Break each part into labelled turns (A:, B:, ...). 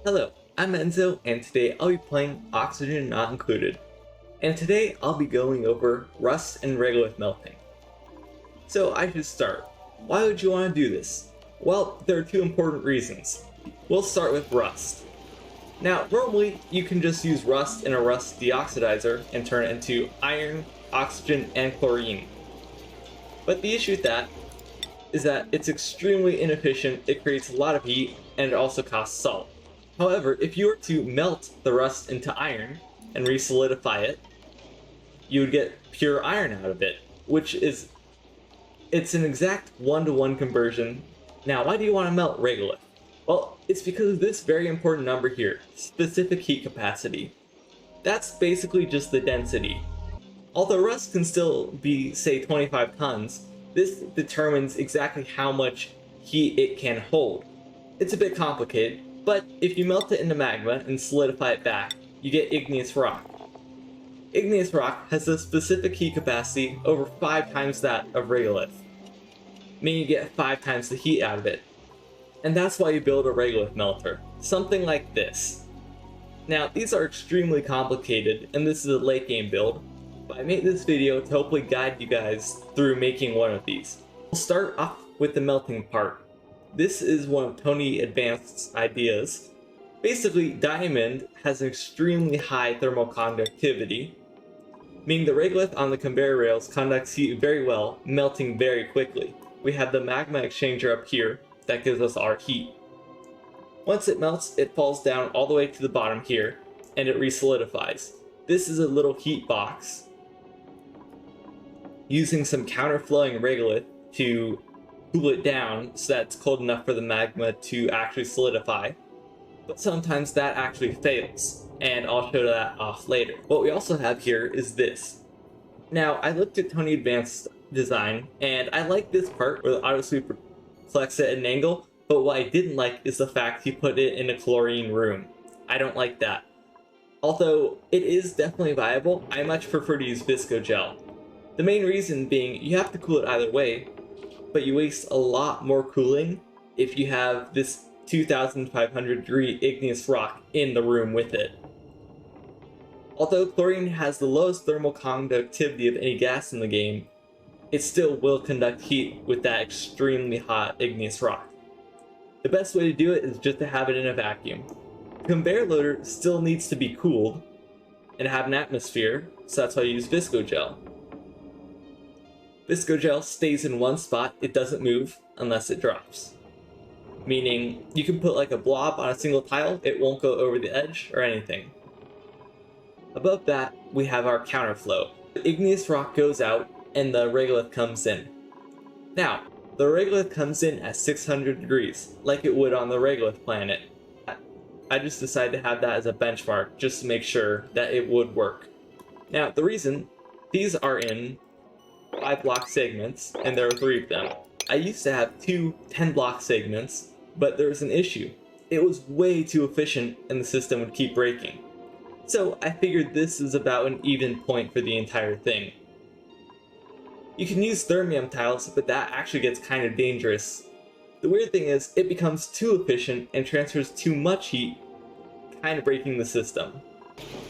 A: Hello, I'm Enzo, and today I'll be playing Oxygen Not Included. And today I'll be going over rust and regolith melting. So I should start. Why would you want to do this? Well, there are two important reasons. We'll start with rust. Now, normally you can just use rust in a rust deoxidizer and turn it into iron, oxygen, and chlorine. But the issue with that is that it's extremely inefficient, it creates a lot of heat, and it also costs salt. However, if you were to melt the rust into iron and re-solidify it, you would get pure iron out of it, which is, it's an exact 1-to-1 conversion. Now, why do you want to melt regolith? Well, it's because of this very important number here, specific heat capacity. That's basically just the density. Although rust can still be, say, 25 tons, this determines exactly how much heat it can hold. It's a bit complicated, but if you melt it into magma and solidify it back, you get igneous rock. Igneous rock has a specific heat capacity over 5 times that of regolith, meaning you get 5 times the heat out of it. And that's why you build a regolith melter, something like this. Now, these are extremely complicated, and this is a late game build, but I made this video to hopefully guide you guys through making one of these. We'll start off with the melting part. This is one of Tony Advanced's ideas. Basically, diamond has an extremely high thermal conductivity, meaning the regolith on the conveyor rails conducts heat very well, melting very quickly. We have the magma exchanger up here that gives us our heat. Once it melts, it falls down all the way to the bottom here, and it re-solidifies. This is a little heat box using some counterflowing regolith to cool it down so that it's cold enough for the magma to actually solidify. But sometimes that actually fails, and I'll show that off later. What we also have here is this. Now, I looked at Tony Advanced's design, and I like this part where the auto sweeper collects it at an angle, but what I didn't like is the fact he put it in a chlorine room. I don't like that. Although it is definitely viable, I much prefer to use visco gel. The main reason being you have to cool it either way, but you waste a lot more cooling if you have this 2500 degree igneous rock in the room with it. Although chlorine has the lowest thermal conductivity of any gas in the game, it still will conduct heat with that extremely hot igneous rock. The best way to do it is just to have it in a vacuum. The conveyor loader still needs to be cooled and have an atmosphere, so that's why I use visco gel. Visco gel stays in one spot, it doesn't move unless it drops. Meaning, you can put like a blob on a single tile, it won't go over the edge or anything. Above that, we have our counterflow. The igneous rock goes out and the regolith comes in. Now, the regolith comes in at 600 degrees, like it would on the regolith planet. I just decided to have that as a benchmark just to make sure that it would work. Now, the reason, these are in 5 block segments, and there are 3 of them. I used to have 2 10-block segments, but there was an issue. It was way too efficient and the system would keep breaking. So I figured this is about an even point for the entire thing. You can use thermium tiles, but that actually gets kind of dangerous. The weird thing is, it becomes too efficient and transfers too much heat, kind of breaking the system.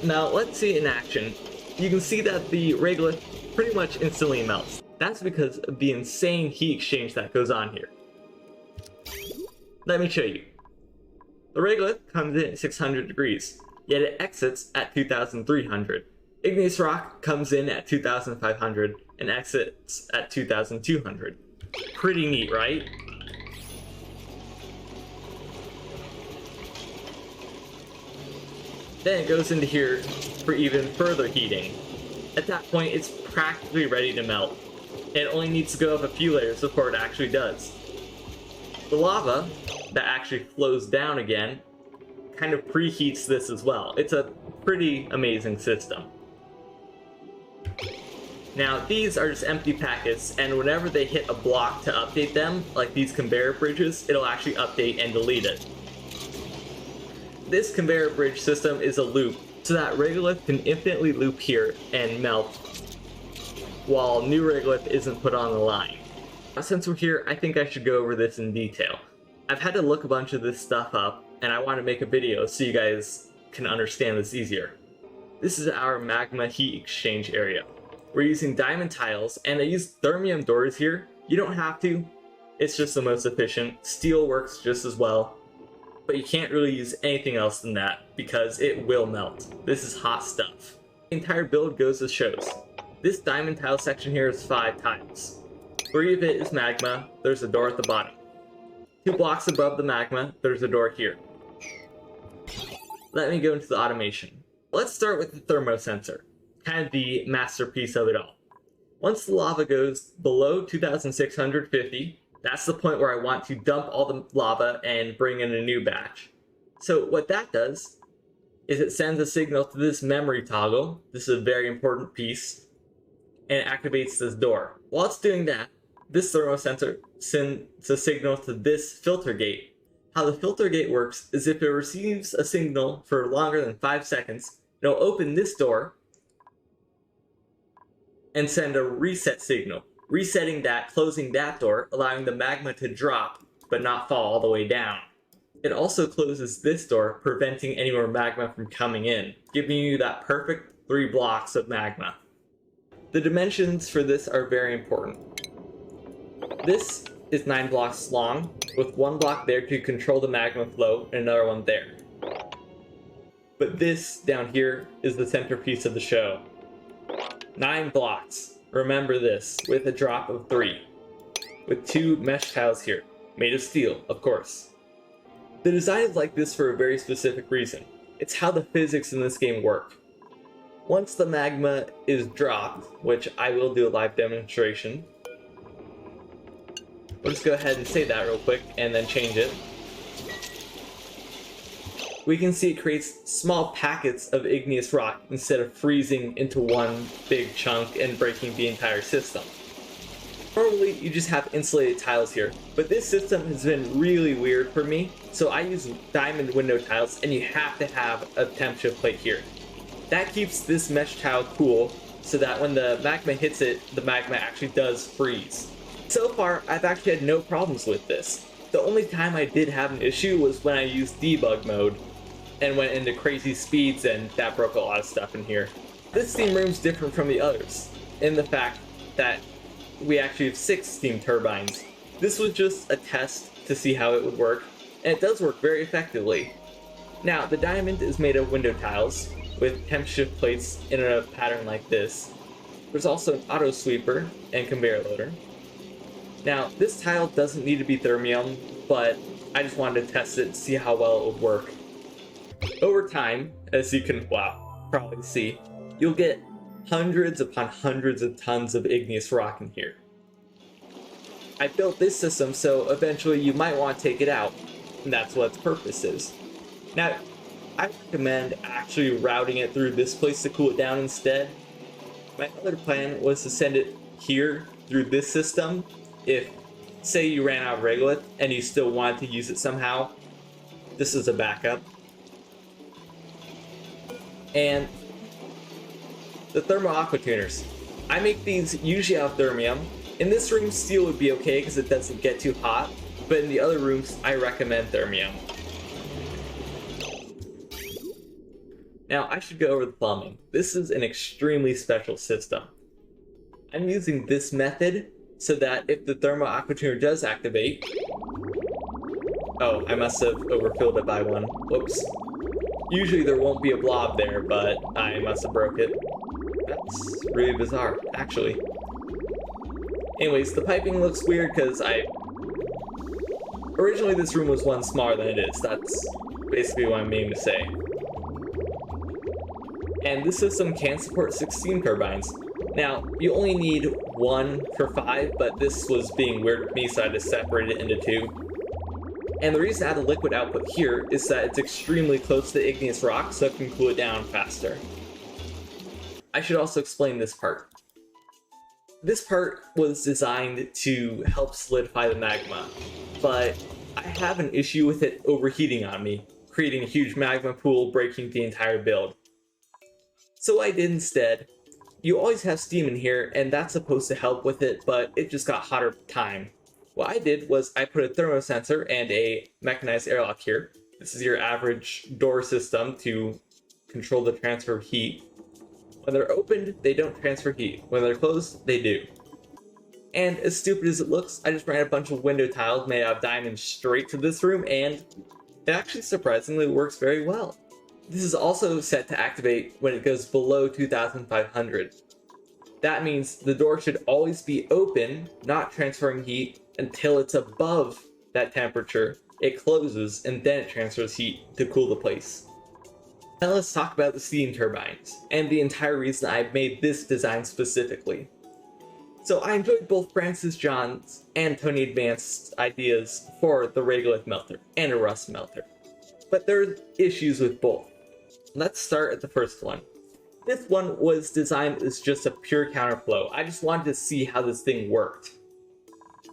A: Now let's see it in action. You can see that the regolith pretty much instantly melts. That's because of the insane heat exchange that goes on here. Let me show you. The regolith comes in at 600 degrees, yet it exits at 2300. Igneous rock comes in at 2500 and exits at 2200. Pretty neat, right? Then it goes into here for even further heating. At that point, it's practically ready to melt. It only needs to go up a few layers before it actually does. The lava that actually flows down again kind of preheats this as well. It's a pretty amazing system. Now, these are just empty packets, and whenever they hit a block to update them, like these conveyor bridges, it'll actually update and delete it. This conveyor bridge system is a loop, so that regolith can infinitely loop here and melt, while new regolith isn't put on the line. Since we're here, I think I should go over this in detail. I've had to look a bunch of this stuff up, and I want to make a video so you guys can understand this easier. This is our magma heat exchange area. We're using diamond tiles, and I use thermium doors here. You don't have to, it's just the most efficient. Steel works just as well, but you can't really use anything else than that because it will melt. This is hot stuff. The entire build goes as shows. This diamond tile section here is 5 tiles. 3 of it is magma, there's a door at the bottom. 2 blocks above the magma, there's a door here. Let me go into the automation. Let's start with the Thermo Sensor, kind of the masterpiece of it all. Once the lava goes below 2650, that's the point where I want to dump all the lava and bring in a new batch. So what that does is it sends a signal to this memory toggle. This is a very important piece, and it activates this door. While it's doing that, this thermo sensor sends a signal to this filter gate. How the filter gate works is if it receives a signal for longer than 5 seconds, it'll open this door and send a reset signal, resetting that, closing that door, allowing the magma to drop but not fall all the way down. It also closes this door, preventing any more magma from coming in, giving you that perfect 3 blocks of magma. The dimensions for this are very important. This is 9 blocks long, with 1 block there to control the magma flow and another one there. But this down here is the centerpiece of the show. 9 blocks. Remember this, with a drop of 3. With 2 mesh tiles here, made of steel, of course. The design is like this for a very specific reason. It's how the physics in this game work. Once the magma is dropped, which I will do a live demonstration, we'll just go ahead and save that real quick and then change it. We can see it creates small packets of igneous rock instead of freezing into one big chunk and breaking the entire system. Normally, you just have insulated tiles here, but this system has been really weird for me, so I use diamond window tiles, and you have to have a temp shift plate here. That keeps this mesh tile cool, so that when the magma hits it, the magma actually does freeze. So far, I've actually had no problems with this. The only time I did have an issue was when I used debug mode, and went into crazy speeds, and that broke a lot of stuff in here. This steam room's different from the others, in the fact that we actually have 6 steam turbines. This was just a test to see how it would work, and it does work very effectively. Now, the diamond is made of window tiles, with temp shift plates in a pattern like this. There's also an auto sweeper and conveyor loader. Now, this tile doesn't need to be thermium, but I just wanted to test it to see how well it would work. Over time, as you can, probably see, you'll get hundreds upon hundreds of tons of igneous rock in here. I built this system so eventually you might want to take it out, and that's what its purpose is. Now, I recommend actually routing it through this place to cool it down instead. My other plan was to send it here through this system if, say, you ran out of Regolith and you still wanted to use it somehow. This is a backup. And the Thermo Aqua tuners. I make these usually out of thermium. In this room, steel would be okay because it doesn't get too hot, but in the other rooms, I recommend thermium. Now, I should go over the plumbing. This is an extremely special system. I'm using this method so that if the Thermo Aqua tuner does activate... Oh, I must have overfilled it by 1. Whoops. Usually there won't be a blob there, but I must have broke it. That's really bizarre, actually. Anyways, the piping looks weird because originally this room was 1 smaller than it is. That's basically what I'm meaning to say. And this system can support 16 turbines. Now, you only need 1 for 5, but this was being weird with me, so I had to separate it into 2. And the reason I have the liquid output here is that it's extremely close to the igneous rock, so it can cool it down faster. I should also explain this part. This part was designed to help solidify the magma, but I have an issue with it overheating on me, creating a huge magma pool, breaking the entire build. So what I did instead, you always have steam in here, and that's supposed to help with it, but it just got hotter with time. What I did was I put a thermo sensor and a mechanized airlock here, This is your average door system to control the transfer of heat. When they're opened, they don't transfer heat. When they're closed, they do. And as stupid as it looks, I just ran a bunch of window tiles made out of diamonds straight to this room, and it actually surprisingly works very well. This is also set to activate when it goes below 2500. That means the door should always be open, not transferring heat, until it's above that temperature. It closes, and then it transfers heat to cool the place. Now let's talk about the steam turbines, and the entire reason I made this design specifically. So I enjoyed both Francis John's and Tony Advanced's ideas for the Regolith melter and a rust melter, but there are issues with both. Let's start at the first one. This one was designed as just a pure counterflow. I just wanted to see how this thing worked.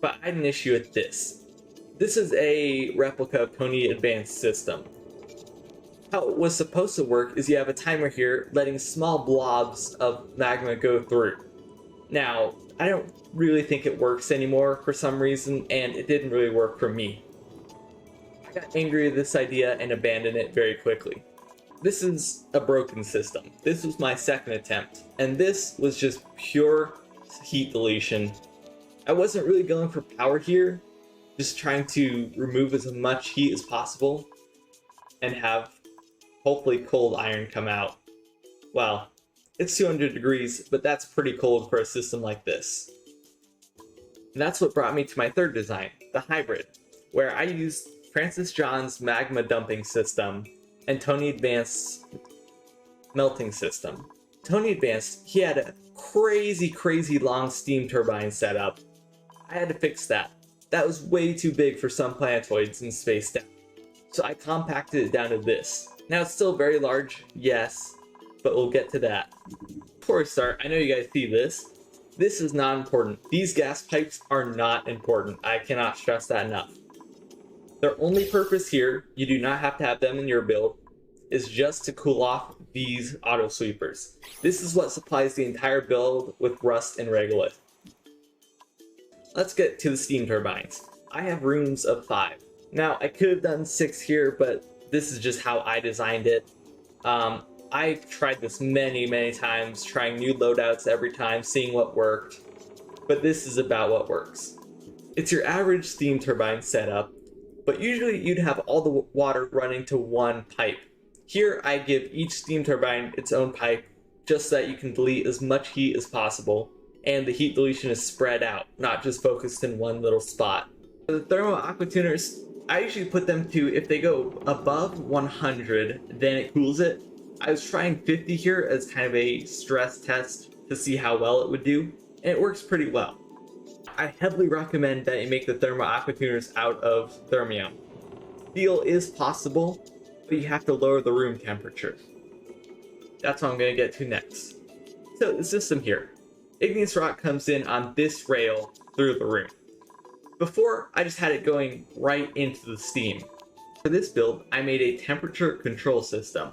A: But I had an issue with this. This is a replica of Tony Advanced system. How it was supposed to work is you have a timer here letting small blobs of magma go through. Now, I don't really think it works anymore for some reason, and it didn't really work for me. I got angry at this idea and abandoned it very quickly. This is a broken system. This was my second attempt, and this was just pure heat deletion. I wasn't really going for power here, just trying to remove as much heat as possible and have hopefully cold iron come out. Well, it's 200 degrees, but that's pretty cold for a system like this. And that's what brought me to my third design, the hybrid, where I used Francis John's magma dumping system and Tony Advanced's melting system. Tony Advanced, he had a crazy long steam turbine setup. I had to fix that. That was way too big for some planetoids in space down. So I compacted it down to this. Now it's still very large, yes, but we'll get to that. Before I start, I know you guys see this. This is not important. These gas pipes are not important. I cannot stress that enough. Their only purpose here, you do not have to have them in your build, is just to cool off these auto sweepers. This is what supplies the entire build with rust and regolith. Let's get to the steam turbines. I have rooms of 5. Now, I could have done 6 here, but this is just how I designed it. I tried this many times, trying new loadouts every time, seeing what worked, but this is about what works. It's your average steam turbine setup, but usually you'd have all the water running to one pipe. Here I give each steam turbine its own pipe, just so that you can delete as much heat as possible, and the heat deletion is spread out, not just focused in one little spot. For the thermo aqua tuners, I usually put them to, if they go above 100, then it cools it. I was trying 50 here as kind of a stress test to see how well it would do, and it works pretty well. I heavily recommend that you make the thermo aqua tuners out of thermium. Steel is possible, but you have to lower the room temperature. That's what I'm going to get to next. So the system here. Igneous rock comes in on this rail through the room. Before, I just had it going right into the steam. For this build, I made a temperature control system.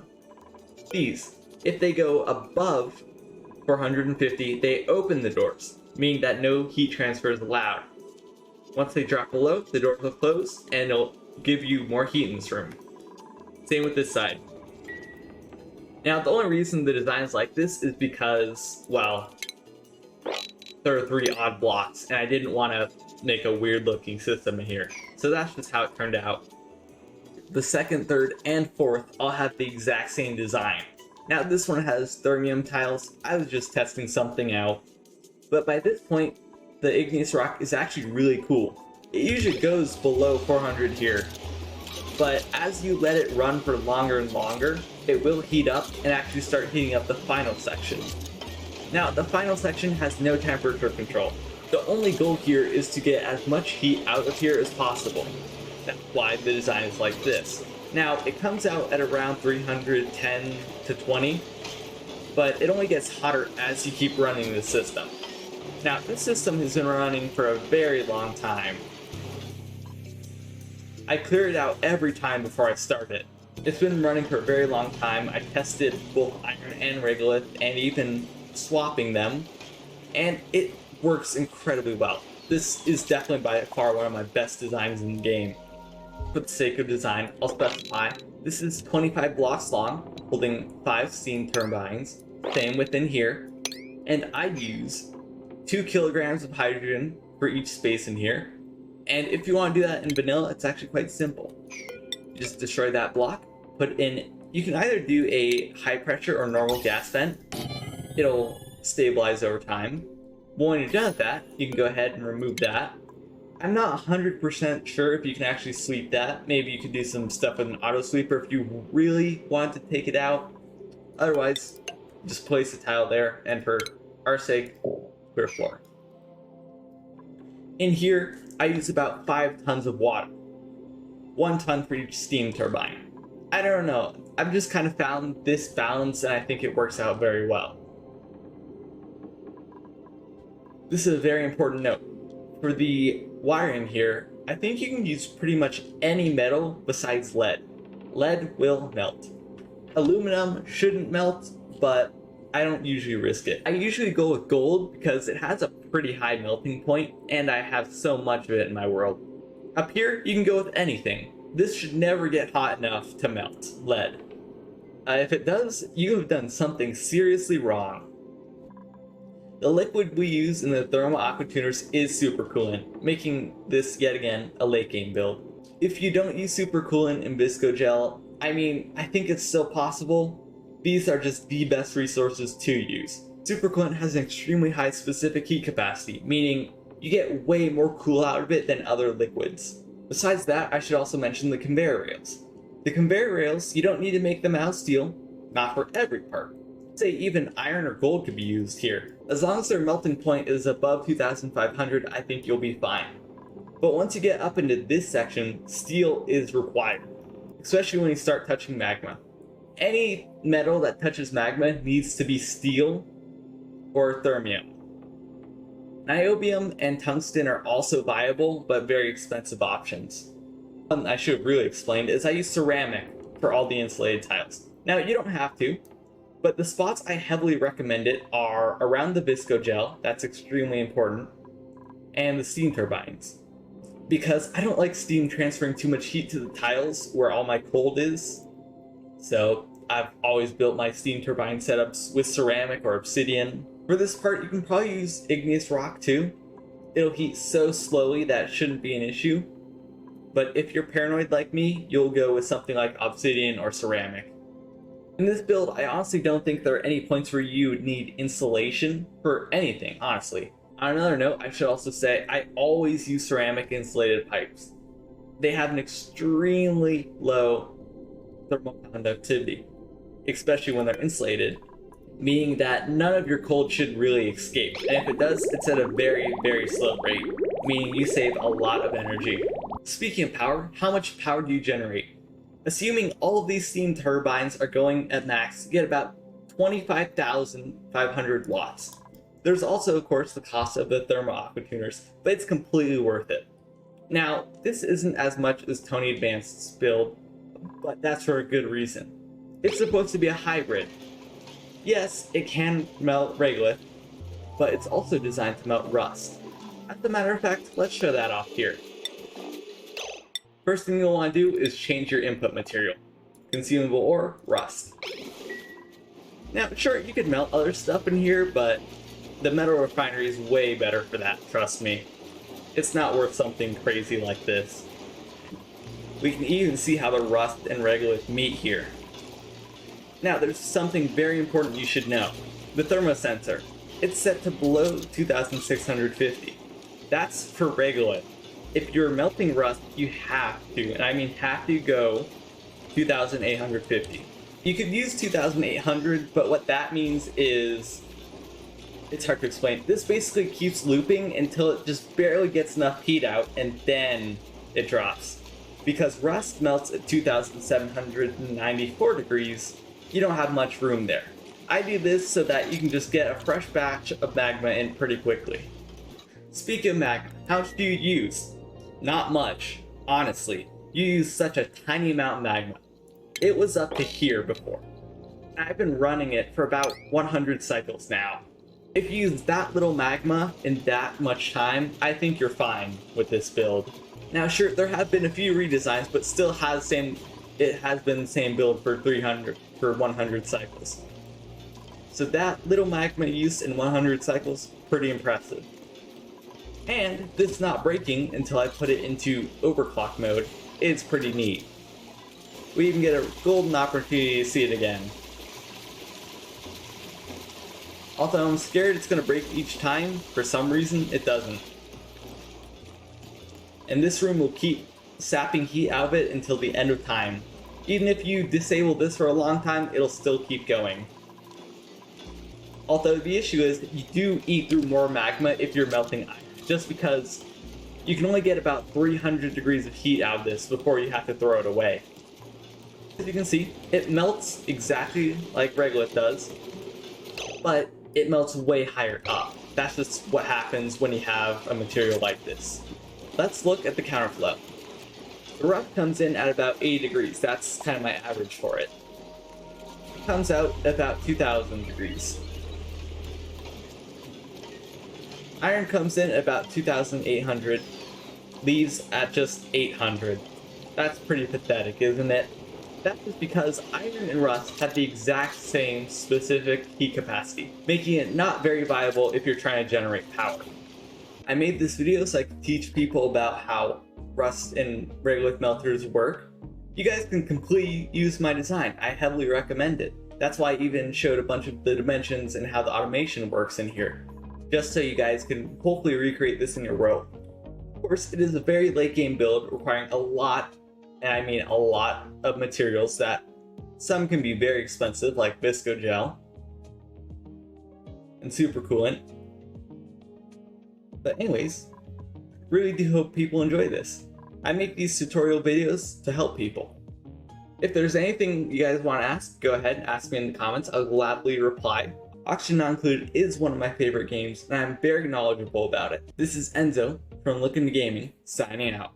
A: These, if they go above 450, they open the doors, meaning that no heat transfer is allowed. Once they drop below, the doors will close, and it'll give you more heat in this room. Same with this side. Now, the only reason the design is like this is because, well, there are 3 odd blocks, and I didn't want to make a weird looking system in here. So that's just how it turned out. The second, third, and fourth all have the exact same design. Now this one has thermium tiles. I was just testing something out. But by this point, the igneous rock is actually really cool. It usually goes below 400 here. But as you let it run for longer and longer, it will heat up and actually start heating up the final section. Now, the final section has no temperature control. The only goal here is to get as much heat out of here as possible. That's why the design is like this. Now, it comes out at around 310 to 20, but it only gets hotter as you keep running the system. Now, this system has been running for a very long time. I clear it out every time before I start it. It's been running for a very long time. I tested both iron and regolith and even swapping them, and it works incredibly well. This is definitely by far one of my best designs in the game. for the sake of design, I'll specify this is 25 blocks long, holding 5 steam turbines. Same within here. And I use 2 kilograms of hydrogen for each space in here. And if you want to do that in vanilla, it's actually quite simple. Just destroy that block, put in, you can either do a high pressure or normal gas vent. It'll stabilize over time. But when you're done with that, you can go ahead and remove that. I'm not 100% sure if you can actually sweep that. Maybe you could do some stuff with an auto sweeper if you really want to take it out. Otherwise, just place the tile there, and for our sake, clear floor. In here, I use about 5 tons of water. 1 ton for each steam turbine. I don't know, I've just kind of found this balance and I think it works out very well. This is a very important note. For the wiring here, I think you can use pretty much any metal besides lead. Lead will melt. Aluminum shouldn't melt, but I don't usually risk it. I usually go with gold because it has a pretty high melting point and I have so much of it in my world. Up here, you can go with anything. This should never get hot enough to melt lead. If it does, you have done something seriously wrong. The liquid we use in the Thermo Aqua tuners is supercoolant, making this yet again a late game build. If you don't use supercoolant in Visco Gel, I think it's still possible. These are just the best resources to use. Supercoolant has an extremely high specific heat capacity, meaning you get way more cool out of it than other liquids. Besides that, I should also mention the conveyor rails. The conveyor rails, you don't need to make them out of steel, not for every part. Say even iron or gold could be used here. As long as their melting point is above 2500, I think you'll be fine. But once you get up into this section, steel is required, especially when you start touching magma. Any metal that touches magma needs to be steel or thermium. Niobium and tungsten are also viable, but very expensive options. One I should have really explained is I use ceramic for all the insulated tiles. Now, you don't have to, but the spots I heavily recommend it are around the Visco Gel, that's extremely important, and the steam turbines. Because I don't like steam transferring too much heat to the tiles where all my cold is. So I've always built my steam turbine setups with ceramic or obsidian. For this part, you can probably use igneous rock too. It'll heat so slowly that it shouldn't be an issue. But if you're paranoid like me, you'll go with something like obsidian or ceramic. In this build, I honestly don't think there are any points where you would need insulation for anything, honestly. On another note, I should also say I always use ceramic insulated pipes. They have an extremely low thermal conductivity, especially when they're insulated, meaning that none of your cold should really escape. And if it does, it's at a very, very slow rate, meaning you save a lot of energy. Speaking of power, how much power do you generate? Assuming all of these steam turbines are going at max, you get about 25,500 watts. There's also, of course, the cost of the Thermo Aqua tuners, but it's completely worth it. Now, this isn't as much as Tony Advanced's build, but that's for a good reason. It's supposed to be a hybrid. Yes, it can melt Regolith, but it's also designed to melt rust. As a matter of fact, let's show that off here. First thing you'll want to do is change your input material. Consumable ore, rust. Now, sure, you could melt other stuff in here, but the metal refinery is way better for that, trust me. It's not worth something crazy like this. We can even see how the rust and Regolith meet here. Now, there's something very important you should know. The Thermo Sensor. It's set to below 2650. That's for Regolith. If you're melting rust, you have to, and I mean have to, go 2850. You could use 2800, but what that means is, it's hard to explain. This basically keeps looping until it just barely gets enough heat out, and then it drops. Because rust melts at 2794 degrees, you don't have much room there. I do this so that you can just get a fresh batch of magma in pretty quickly. Speaking of magma, how much do you use? Not much, honestly. You use such a tiny amount of magma. It was up to here before. I've been running it for about 100 cycles now. If you use that little magma in that much time, I think you're fine with this build. Now sure, there have been a few redesigns, but still it has been the same build for 100 cycles. So that little magma use in 100 cycles, pretty impressive. And this not breaking until I put it into overclock mode is pretty neat. We even get a golden opportunity to see it again. Although I'm scared it's going to break each time, for some reason it doesn't. And this room will keep sapping heat out of it until the end of time. Even if you disable this for a long time, it'll still keep going. Although the issue is you do eat through more magma if you're melting iron, just because you can only get about 300 degrees of heat out of this before you have to throw it away. As you can see, it melts exactly like Regolith does, but it melts way higher up. That's just what happens when you have a material like this. Let's look at the counterflow. The rough comes in at about 80 degrees, that's kind of my average for it. It comes out about 2000 degrees. Iron comes in at about 2800, leaves at just 800. That's pretty pathetic, isn't it? That is because iron and rust have the exact same specific heat capacity, making it not very viable if you're trying to generate power. I made this video so I could teach people about how rust and Regolith melters work. You guys can completely use my design. I heavily recommend it. That's why I even showed a bunch of the dimensions and how the automation works in here, just so you guys can hopefully recreate this in your world. Of course, it is a very late game build requiring a lot, and I mean a lot, of materials that some can be very expensive, like visco gel and super coolant. But anyways, really do hope people enjoy this. I make these tutorial videos to help people. If there's anything you guys want to ask, go ahead and ask me in the comments. I'll gladly reply. Oxygen Not Included is one of my favorite games, and I'm very knowledgeable about it. This is Enzo from LookIntoGaming, signing out.